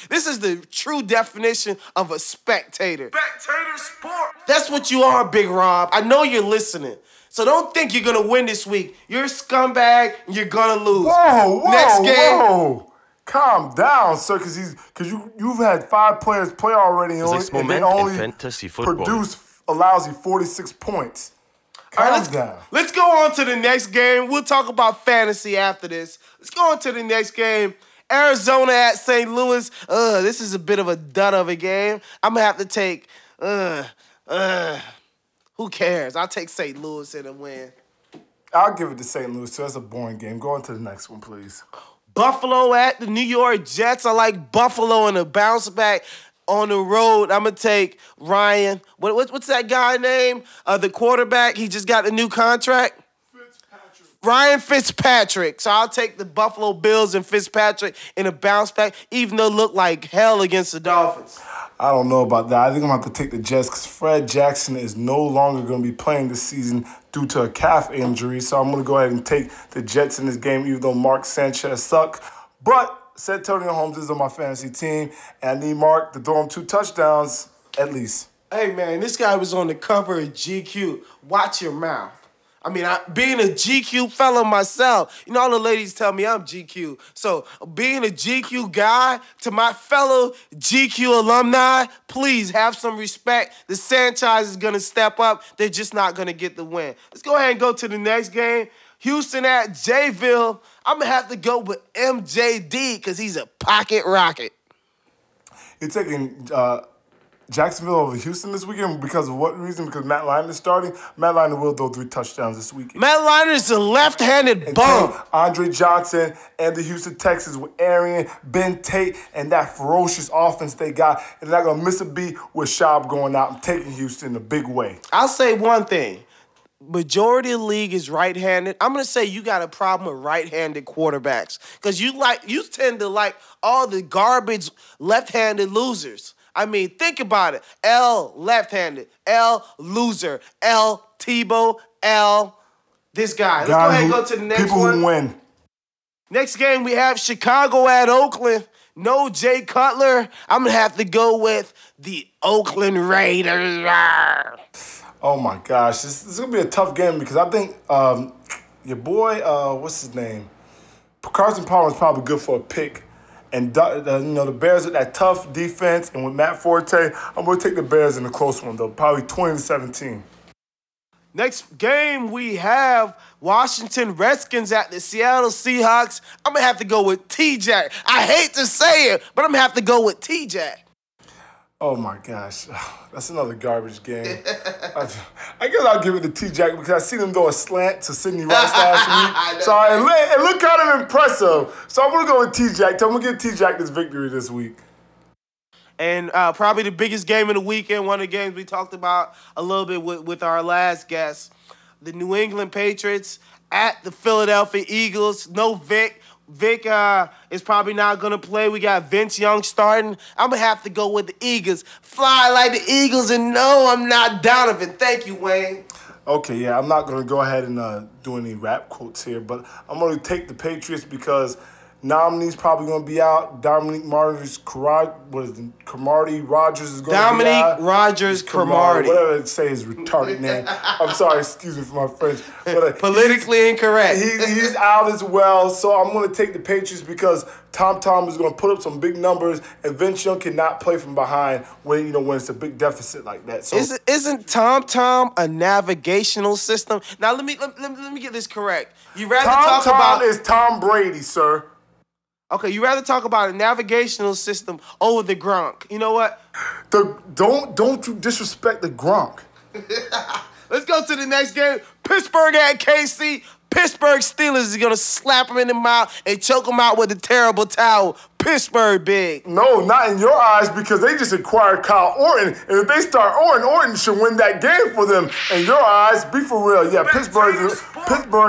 This is the true definition of a spectator. Spectator sport. That's what you are, Big Rob. I know you're listening. So don't think you're going to win this week. You're a scumbag and you're going to lose. Whoa. Next game. Whoa. Calm down, sir, because you've had 5 players play already on it, and they only produce a lousy 46 points. Calm down. Let's go on to the next game. We'll talk about fantasy after this. Let's go on to the next game. Arizona at St. Louis. This is a bit of a dud of a game. I'm going to have to take, who cares? I'll take St. Louis in a win. I'll give it to St. Louis, too. That's a boring game. Go on to the next one, please. Buffalo at the New York Jets. I like Buffalo in a bounce back on the road. I'm going to take Ryan. What's that guy name? The quarterback. He just got a new contract. Ryan Fitzpatrick. So I'll take the Buffalo Bills and Fitzpatrick in a bounce back, even though it looked like hell against the Dolphins. I don't know about that. I think I'm going to have to take the Jets because Fred Jackson is no longer going to be playing this season due to a calf injury. So I'm going to go ahead and take the Jets in this game, even though Mark Sanchez sucked. But Santonio Holmes is on my fantasy team, and I need Mark to throw him 2 touchdowns at least. Hey, man, this guy was on the cover of GQ. Watch your mouth. I mean, being a GQ fella myself, you know, all the ladies tell me I'm GQ. So being a GQ guy, to my fellow GQ alumni, please have some respect. The Sanchez is going to step up. They're just not going to get the win. Let's go ahead and go to the next game. Houston at Jayville. I'm going to have to go with MJD because he's a pocket rocket. You're taking Jacksonville over Houston this weekend because of what reason? Because Matt Lyon is starting. Matt Lyon will throw 3 touchdowns this weekend. Matt Lyon is a left-handed bum. Andre Johnson and the Houston Texans with Arian, Ben Tate, and that ferocious offense they got. And they're not going to miss a beat with Schaub going out and taking Houston in a big way. I'll say one thing. Majority of the league is right-handed. I'm going to say you got a problem with right-handed quarterbacks because you tend to like all the garbage left-handed losers. I mean, think about it. L, left-handed. L, loser. L, Tebow. L, this guy. Let's go ahead and go to the next one. People who win. Next game, we have Chicago at Oakland. No Jay Cutler. I'm going to have to go with the Oakland Raiders. Oh, my gosh. This is going to be a tough game because I think your boy, what's his name? Carson Palmer is probably good for a pick. And the Bears with that tough defense and with Matt Forte, I'm going to take the Bears in a close one, though, probably 20-17. Next game, we have Washington Redskins at the Seattle Seahawks. I'm going to have to go with T-Jack. I hate to say it, but I'm going to have to go with T-Jack. Oh, my gosh. That's another garbage game. I guess I'll give it to T-Jack because I seen him throw a slant to Sidney Rice last week. So it looked kind of impressive. So I'm going to go with T-Jack. I'm going to give T-Jack this victory this week. And probably the biggest game of the weekend, one of the games we talked about a little bit with our last guest, the New England Patriots at the Philadelphia Eagles. No Vic. Vic is probably not going to play. We got Vince Young starting. I'm going to have to go with the Eagles. Fly like the Eagles, and no, I'm not Donovan. Thank you, Wayne. Okay, yeah, I'm not going to go ahead and do any rap quotes here, but I'm going to take the Patriots because Nominee's probably going to be out. Dominique Martyrs, Cromartie Rogers is going to be out. Dominique Rogers Cromartie. Whatever it say his retarded name. I'm sorry, excuse me for my French. But, politically incorrect. He's out as well, so I'm going to take the Patriots because Tom is going to put up some big numbers, and Vince Young cannot play from behind when it's a big deficit like that. So isn't Tom a navigational system? Now let me get this correct. You rather talk about is Tom Brady, sir. Okay, you rather talk about a navigational system over the Gronk. You know what? Don't you disrespect the Gronk. Let's go to the next game. Pittsburgh at KC. Pittsburgh Steelers is going to slap him in the mouth and choke him out with a terrible towel. Pittsburgh big. No, not in your eyes because they just acquired Kyle Orton. And if they start Orton should win that game for them. In your eyes, be for real. Yeah, Pittsburgh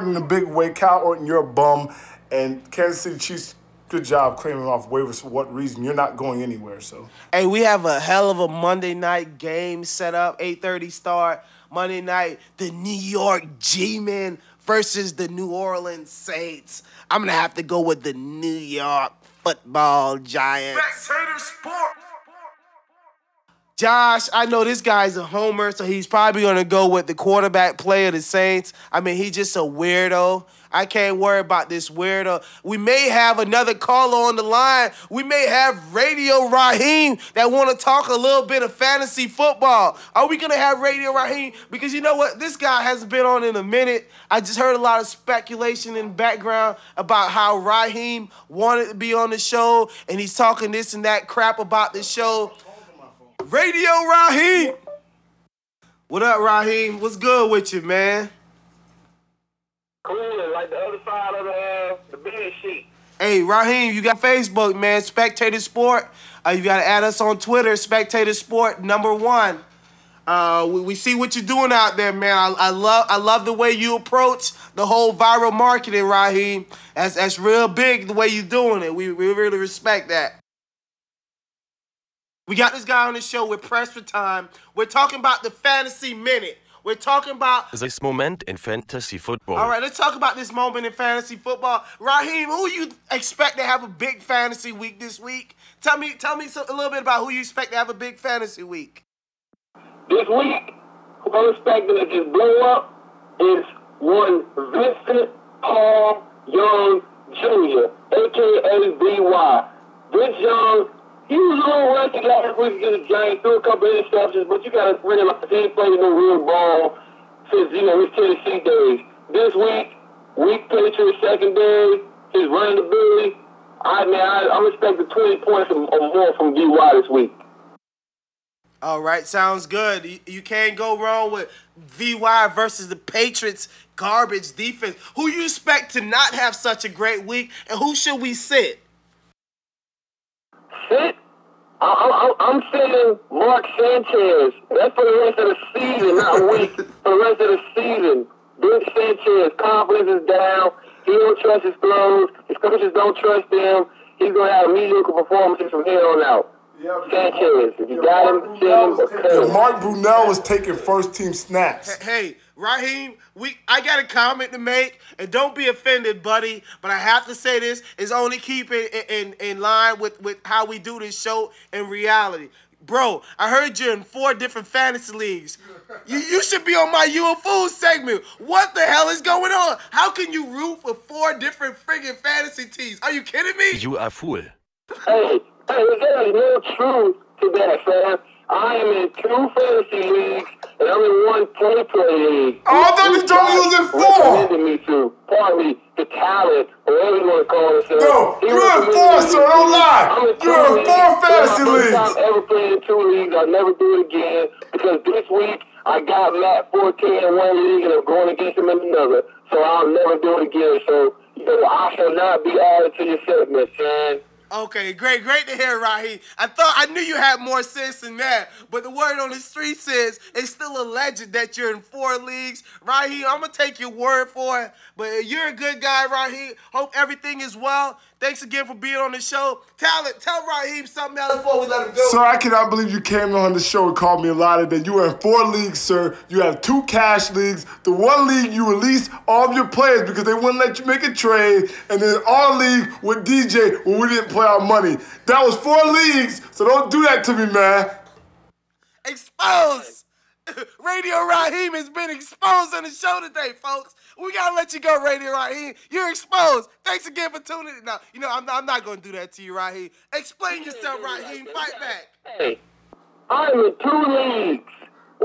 in a big way. Kyle Orton, you're a bum. And Kansas City Chiefs, good job claiming off waivers for what reason. You're not going anywhere, so. Hey, we have a hell of a Monday night game set up. 8:30 start. Monday night, the New York G-Men versus the New Orleans Saints. I'm going to have to go with the New York football giants. Spectator Sport. Josh, I know this guy's a homer, so he's probably going to go with the quarterback play of the Saints. I mean, he's just a weirdo. I can't worry about this weirdo. We may have another caller on the line. We may have Radio Raheem that want to talk a little bit of fantasy football. Are we going to have Radio Raheem? Because you know what? This guy hasn't been on in a minute. I just heard a lot of speculation in the background about how Raheem wanted to be on the show, and he's talking this and that crap about the show. Radio Raheem. What up, Raheem? What's good with you, man? Cool, like the other side of the bed sheet. Hey, Raheem, you got Facebook, man. Spectator Sport. You got to add us on Twitter, Spectator Sport #1. We see what you're doing out there, man. I love the way you approach the whole viral marketing, Raheem. That's real big the way you're doing it. We really respect that. We got this guy on the show. We're pressed for time. We're talking about the Fantasy Minute. We're talking about this moment in fantasy football. All right, let's talk about this moment in fantasy football. Raheem, who you expect to have a big fantasy week this week? Tell me a little bit about who you expect to have a big fantasy week. This week, who I'm expecting to just blow up is one Vincent Paul Young Jr., a.k.a. VY. Vince Young, he was a little rusty last week against the Giants, threw a couple of interceptions, but you got to realize he ain't played no real ball since, his Tennessee days. This week, weak Patriots secondary, his running ability, I'm expecting 20 points or more from VY this week. All right, sounds good. You can't go wrong with VY versus the Patriots garbage defense. Who you expect to not have such a great week, and who should we sit? Sit? I'm sitting Mark Sanchez. That's for the rest of the season, not a week. For the rest of the season. Vince Sanchez, confidence is down. He don't trust his throws. His coaches don't trust him. He's going to have mediocre performances from here on out. Sanchez, if you got him, sit him. Mark Brunell was taking first-team snaps. Hey, Raheem, I got a comment to make, and don't be offended, buddy, but I have to say this is only keep it in line with how we do this show in reality. Bro, I heard you're in 4 different fantasy leagues. You should be on my UFO segment. What the hell is going on? How can you root for 4 different friggin' fantasy teams? Are you kidding me? You are fool. Hey, there is no truth to that, fam. I am in 2 fantasy leagues, and I'm in 1 play league. Oh, I thought you told me you was in 4. Recommended me to, pardon me, the talent, or whatever you want to call it. No, you're in 4, sir, don't lie. You're in 4 fantasy leagues. I've ever played in 2 leagues. I'll never do it again, because this week, I got Matt 14 in 1 league, and I'm going against him in another. So I'll never do it again. So, I shall not be added to your segment, man. Okay, great to hear, Raheem. I knew you had more sense than that, but the word on the street says it's still alleged that you're in 4 leagues. Raheem, I'm gonna take your word for it, but you're a good guy, Raheem. Hope everything is well. Thanks again for being on the show. Tell Raheem something else before we let him go. Sir, I cannot believe you came on the show and called me a liar. That you are in 4 leagues, sir. You have 2 cash leagues. The 1 league you released all of your players because they wouldn't let you make a trade, and then our league with DJ when we didn't play our money. That was 4 leagues, so don't do that to me, man. Exposed. Radio Raheem has been exposed on the show today, folks. We gotta let you go, Radio Raheem. You're exposed. Thanks again for tuning in. Now, I'm not gonna do that to you, Raheem. Explain yourself, Raheem. Fight back. Hey, I'm in 2 leagues.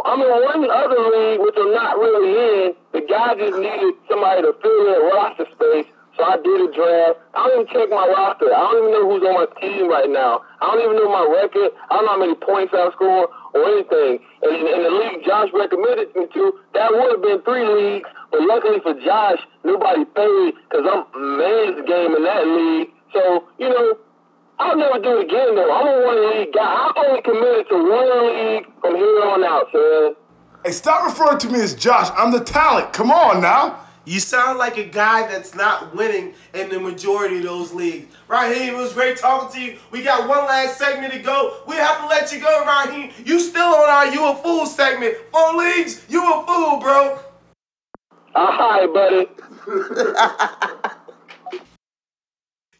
I'm in 1 other league, which I'm not really in. The guy just needed somebody to fill that roster space, so I did a draft. I don't even check my roster. I don't even know who's on my team right now. I don't even know my record. I don't know how many points I scored or anything. And in the league Josh recommended me to, that would have been 3 leagues. But luckily for Josh, nobody paid because I'm man's game in that league. So, I'll never do it again, though. I'm a 1 league guy. I'm only committed to 1 league from here on out, man. Hey, stop referring to me as Josh. I'm the talent. Come on now. You sound like a guy that's not winning in the majority of those leagues. Raheem, it was great talking to you. We got 1 last segment to go. We have to let you go, Raheem. You still on our You a Fool segment. 4 leagues, you a fool, bro. All right, buddy.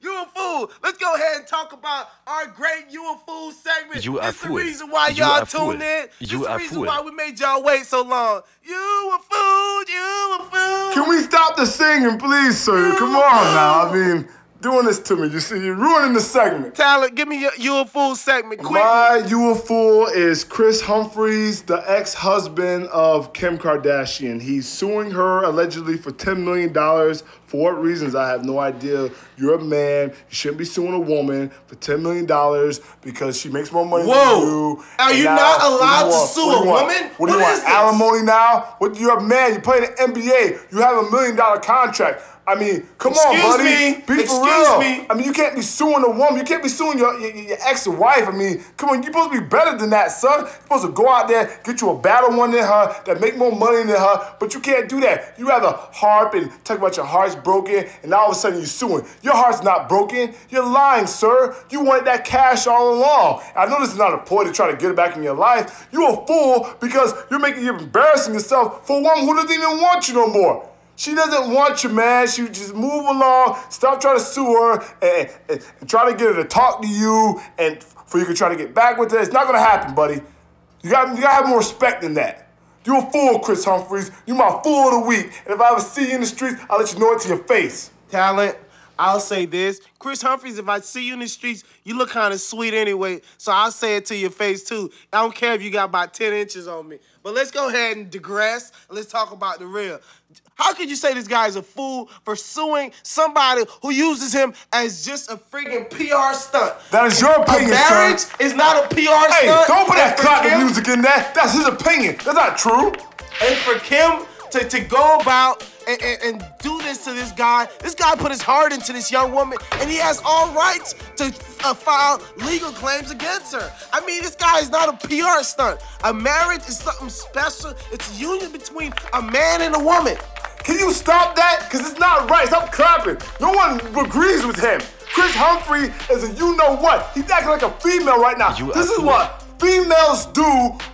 You You a fool. Let's go ahead and talk about our great You a Fool segment. You a This fool. the reason why You y'all a fool. tuned in. This You the a reason fool. why we made y'all wait so long. You a fool. You a fool. Can we stop the singing, please, sir? Come on now. I mean, doing this to me. You see, you're ruining the segment. Talent, give me your You a Fool segment quick. My You a Fool is Chris Humphries, the ex-husband of Kim Kardashian. He's suing her allegedly for $10 million. For what reasons, I have no idea. You're a man. You shouldn't be suing a woman for $10 million because she makes more money than you. Are you not allowed to sue a woman? What do you want? is this? Alimony now? You're a man. You play in the NBA. You have $1 million contract. I mean, come on, buddy. Be for real. I mean, you can't be suing a woman. You can't be suing your ex-wife. I mean, come on, you're supposed to be better than that, son. You're supposed to go out there, get you a better one than her, that make more money than her, but you can't do that. You rather harp and talk about your heart's broken, and all of a sudden you're suing. Your heart's not broken. You're lying, sir. You wanted that cash all along. I know this is not a ploy to try to get it back in your life. You're a fool because you're embarrassing yourself for a woman who doesn't even want you no more. She doesn't want you, man. She just move along. Stop trying to sue her and try to get her to talk to you and for you can try to get back with her. It's not gonna happen, buddy. You gotta have more respect than that. You're a fool, Chris Humphries. You're my fool of the week. And if I ever see you in the streets, I'll let you know it to your face. Talent, I'll say this. Chris Humphries, if I see you in the streets, you look kind of sweet anyway, so I'll say it to your face too. I don't care if you got about 10 inches on me. But let's go ahead and digress, and let's talk about the real. How could you say this guy is a fool for suing somebody who uses him as just a freaking PR stunt? That is your opinion, sir. Marriage is not a PR stunt. Hey, don't put that clapping music in there. That's his opinion. That's not true. And for Kim to go about and do this to this guy put his heart into this young woman, and he has all rights to file legal claims against her. I mean, this guy is not a PR stunt. A marriage is something special. It's a union between a man and a woman. Can you stop that? Because it's not right. Stop clapping. No one agrees with him. Chris Humphrey is a you-know-what. He's acting like a female right now. This is what females do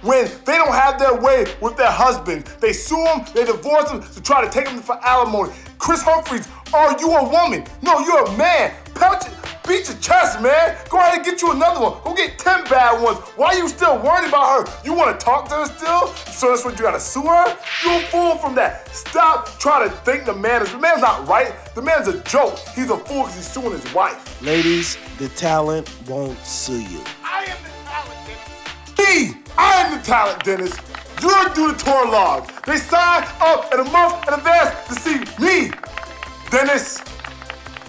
when they don't have their way with their husband. They sue them, they divorce them to try to take them for alimony. Chris Humphries, are you a woman? No, you're a man. Beat your chest, man. Go ahead and get you another one. Go get 10 bad ones. Why are you still worried about her? You want to talk to her still? So that's what you got to sue her? You're a fool from that. Stop trying to think the man's not right. The man's a joke. He's a fool because he's suing his wife. Ladies, the talent won't sue you. I am the talent, Dennis. I am the talent, Dennis. You're due to tour logs. They sign up in a month in advance to see me, Dennis.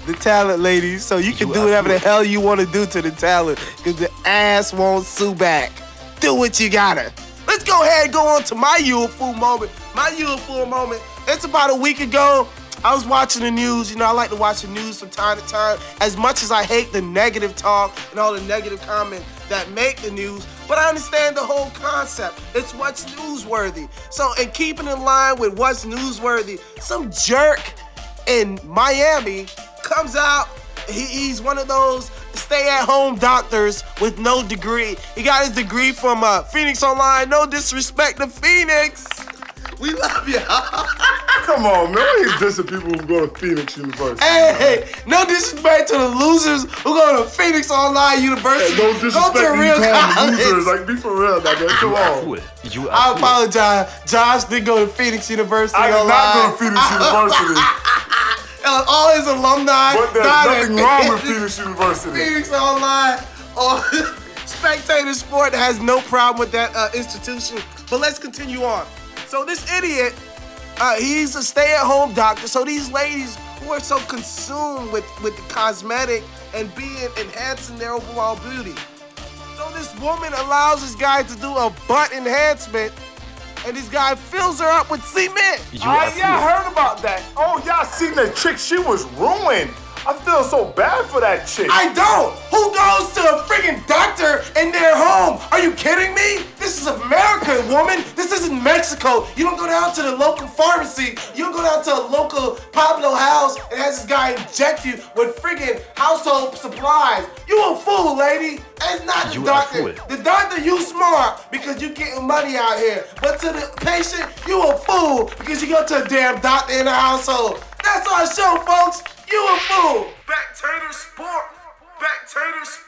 The talent, ladies, so you can do whatever the hell you want to do to the talent, because the ass won't sue back. Do what you gotta. Let's go ahead and go on to my You a Fool moment. My You a Fool moment, it's about a week ago. I was watching the news. You know, I like to watch the news from time to time. As much as I hate the negative talk and all the negative comments that make the news, but I understand the whole concept. It's what's newsworthy. So, in keeping in line with what's newsworthy, some jerk in Miami comes out, he's one of those stay-at-home doctors with no degree. He got his degree from Phoenix Online. No disrespect to Phoenix. We love y'all. Come on, man. Why are you dissing people who go to Phoenix University? Hey, no disrespect to the losers who go to Phoenix Online University. Hey, no disrespect go to to real college. Losers. Like, be for real, that guy. Come on. I apologize. Josh did go to Phoenix University. I did not go to Phoenix University. All his alumni. But there's nothing wrong with Phoenix University. Phoenix Online. Spectator Sport has no problem with that institution. But let's continue on. So this idiot, he's a stay-at-home doctor. So these ladies who are so consumed with the cosmetic and enhancing their overall beauty. So this woman allows this guy to do a butt enhancement, and this guy fills her up with cement. I heard about that. Oh, y'all seen that chick? She was ruined. I feel so bad for that chick. I don't. Who goes to a freaking doctor in their home? Are you kidding me? This is America, woman. This isn't Mexico. You don't go down to the local pharmacy. You don't go down to a local Pablo house and have this guy inject you with freaking household supplies. You a fool, lady. It's not the doctor. The doctor, you smart because you getting money out here. But to the patient, you a fool because you go to a damn doctor in the household. That's our show, folks. You a fool. Spectator Sport. Spectator Sport.